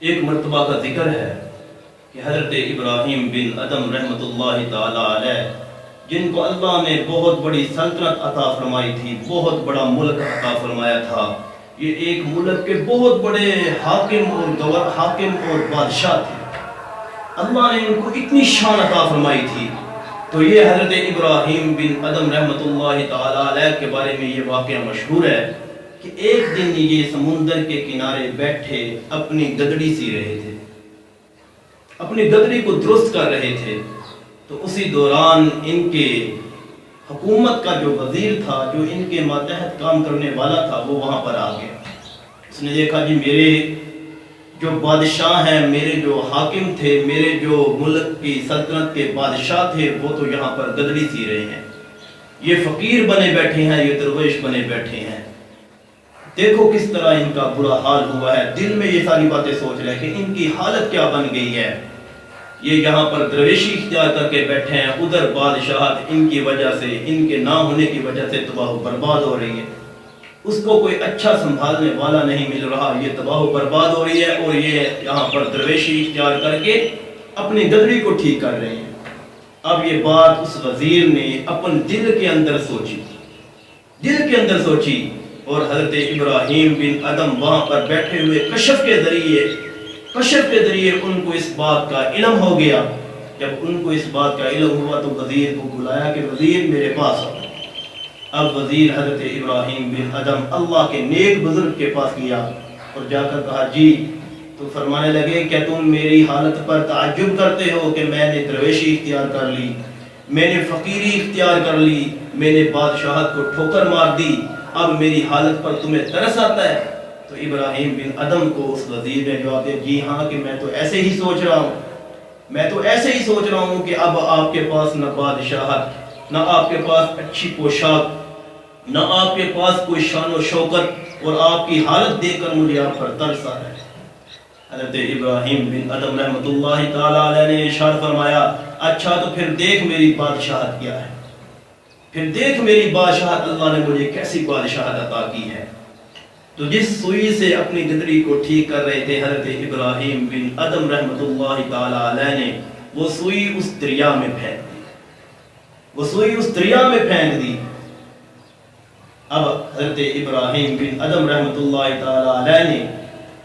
ایک مرتبہ کا ذکر ہے کہ حضرت ابراہیم بن ادم رحمۃ اللہ تعالی علیہ، جن کو اللہ نے بہت بڑی سلطنت عطا فرمائی تھی، بہت بڑا ملک عطا فرمایا تھا، یہ ایک ملک کے بہت بڑے حاکم اور بادشاہ تھے۔ اللہ نے ان کو اتنی شان عطا فرمائی تھی، تو یہ حضرت ابراہیم بن ادم رحمۃ اللہ تعالی علیہ کے بارے میں یہ واقعہ مشہور ہے کہ ایک دن یہ سمندر کے کنارے بیٹھے اپنی گدڑی سی رہے تھے، اپنی گدڑی کو درست کر رہے تھے، تو اسی دوران ان کے حکومت کا جو وزیر تھا، جو ان کے ماتحت کام کرنے والا تھا، وہ وہاں پر آ گیا۔ اس نے دیکھا جی میرے جو بادشاہ ہیں، میرے جو حاکم تھے، میرے جو ملک کی سلطنت کے بادشاہ تھے، وہ تو یہاں پر گدڑی سی رہے ہیں، یہ فقیر بنے بیٹھے ہیں، یہ درویش بنے بیٹھے ہیں، دیکھو کس طرح ان کا برا حال ہوا ہے۔ دل میں یہ ساری باتیں سوچ رہے کہ ان کی حالت کیا بن گئی ہے، یہ یہاں پر درویشی اختیار کر کے بیٹھے ہیں، ادھر بادشاہت ان کی وجہ سے، ان کے نہ ہونے کی وجہ سے تباہ و برباد ہو رہی ہے، اس کو کوئی اچھا سنبھالنے والا نہیں مل رہا، یہ تباہ و برباد ہو رہی ہے، اور یہ یہاں پر درویشی اختیار کر کے اپنی گدڑی کو ٹھیک کر رہے ہیں۔ اب یہ بات اس وزیر نے اپن دل کے اندر سوچی، اور حضرت ابراہیم بن ادم وہاں پر بیٹھے ہوئے کشف کے ذریعے ان کو اس بات کا علم ہو گیا۔ جب ان کو اس بات کا علم ہوا تو وزیر کو بلایا کہ وزیر میرے پاس آؤ۔ اب وزیر حضرت ابراہیم بن ادم اللہ کے نیک بزرگ کے پاس گیا اور جا کر کہا جی، تو فرمانے لگے کہ تم میری حالت پر تعجب کرتے ہو کہ میں نے درویشی اختیار کر لی، میں نے فقیری اختیار کر لی، میں نے بادشاہت کو ٹھوکر مار دی، اب میری حالت پر تمہیں ترس آتا ہے؟ تو ابراہیم بن ادم کو اس وزیر نے جواب دیا جی ہاں، کہ میں تو ایسے ہی سوچ رہا ہوں کہ اب آپ کے پاس نہ بادشاہت، نہ آپ کے پاس اچھی پوشاک، نہ آپ کے پاس کوئی شان و شوکت، اور آپ کی حالت دیکھ کر مجھے آپ پر ترس آ رہا ہے۔ حضرت ابراہیم بن ادم رحمۃ اللہ تعالی علیہ نے ارشاد فرمایا اچھا تو پھر دیکھ میری بادشاہت کیا ہے، پھر دیکھ میری بادشاہت اللہ نے مجھے کیسی بادشاہت عطا کی ہے۔ تو جس سوئی سے اپنی گدڑی کو ٹھیک کر رہے تھے حضرت ابراہیم بن ادم رحمۃ اللہ تعالی علیہ نے، وہ سوئی اس دریا میں پھینک دی۔ اب حضرت ابراہیم بن ادم رحمۃ اللہ تعالی علیہ نے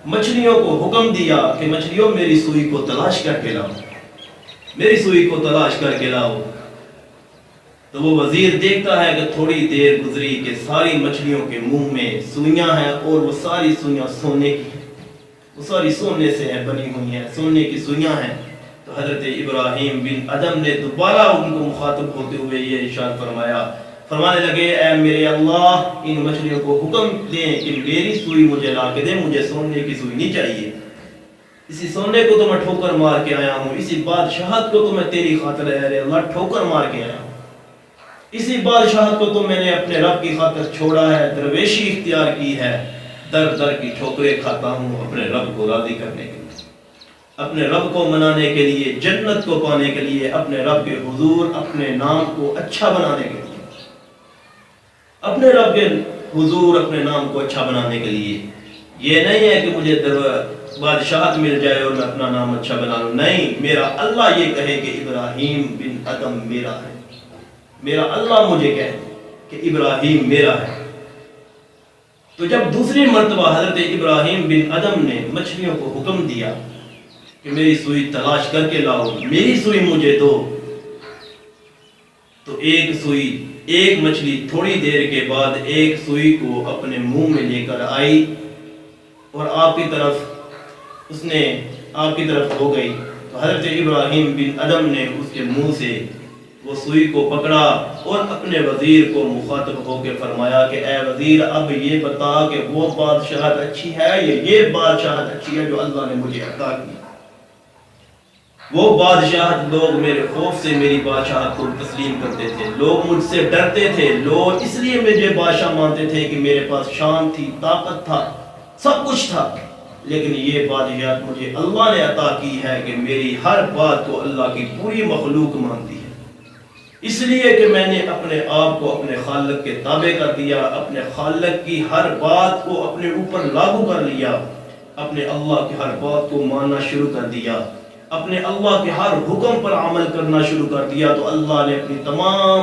مچھلیوں کو حکم دیا کہ مچھلیوں میری سوئی کو تلاش کر کے لاؤ، تو وہ وزیر دیکھتا ہے کہ تھوڑی دیر گزری کہ ساری مچھلیوں کے منہ میں سوئیاں ہیں، اور وہ ساری سوئیاں سونے کی ہیں، وہ ساری سونے سے بنی ہوئی ہیں، سونے کی سوئیاں ہیں۔ تو حضرت ابراہیم بن ادم نے دوبارہ ان کو مخاطب ہوتے ہوئے یہ ارشاد فرمانے لگے اے میرے اللہ، ان مچھلیوں کو حکم دیں کہ میری سوئی مجھے لا کے دیں، مجھے سونے کی سوئی نہیں چاہیے، اسی سونے کو تو میں ٹھوکر مار کے آیا ہوں، اسی بادشاہت کو تو میں تیری خاطر اے اللہ ٹھوکر مار کے آیا ہوں، اسی بادشاہت کو تو میں نے اپنے رب کی خاطر چھوڑا ہے، درویشی اختیار کی ہے، در در کی ٹھوکریں کھاتا ہوں اپنے رب کو راضی کرنے کے لیے، اپنے رب کو منانے کے لیے، جنت کو پانے کے لیے، اپنے رب کے حضور اپنے نام کو اچھا بنانے کے لیے، اپنے رب کے حضور اپنے نام کو اچھا بنانے کے لیے۔ یہ نہیں ہے کہ مجھے بادشاہت مل جائے اور میں اپنا نام اچھا بنا لوں، نہیں، میرا اللہ یہ کہے کہ ابراہیم بن ادم میرا ہے، میرا اللہ مجھے کہے کہ ابراہیم میرا ہے۔ تو جب دوسری مرتبہ حضرت ابراہیم بن ادم نے مچھلیوں کو حکم دیا کہ میری سوئی تلاش کر کے لاؤ، میری سوئی مجھے دو، تو ایک مچھلی تھوڑی دیر کے بعد ایک سوئی کو اپنے منہ میں لے کر آئی اور آپ کی طرف ہو گئی، تو حضرت ابراہیم بن ادم نے اس کے منہ سے وہ سوئی کو پکڑا اور اپنے وزیر کو مخاطب ہو کے فرمایا کہ اے وزیر، اب یہ بتا کہ وہ بادشاہت اچھی ہے یا یہ بادشاہت اچھی ہے جو اللہ نے مجھے عطا کی؟ وہ بادشاہت، لوگ میرے خوف سے میری بادشاہت کو تسلیم کرتے تھے، لوگ مجھ سے ڈرتے تھے، لوگ اس لیے مجھے بادشاہ مانتے تھے کہ میرے پاس شان تھی، طاقت تھا، سب کچھ تھا، لیکن یہ بادشاہت مجھے اللہ نے عطا کی ہے کہ میری ہر بات کو اللہ کی پوری مخلوق مانتی ہے، اس لیے کہ میں نے اپنے آپ کو اپنے خالق کے تابع کر دیا، اپنے خالق کی ہر بات کو اپنے اوپر لاگو کر لیا، اپنے اللہ کی ہر بات کو ماننا شروع کر دیا، اپنے اللہ کے ہر حکم پر عمل کرنا شروع کر دیا، تو اللہ نے اپنی تمام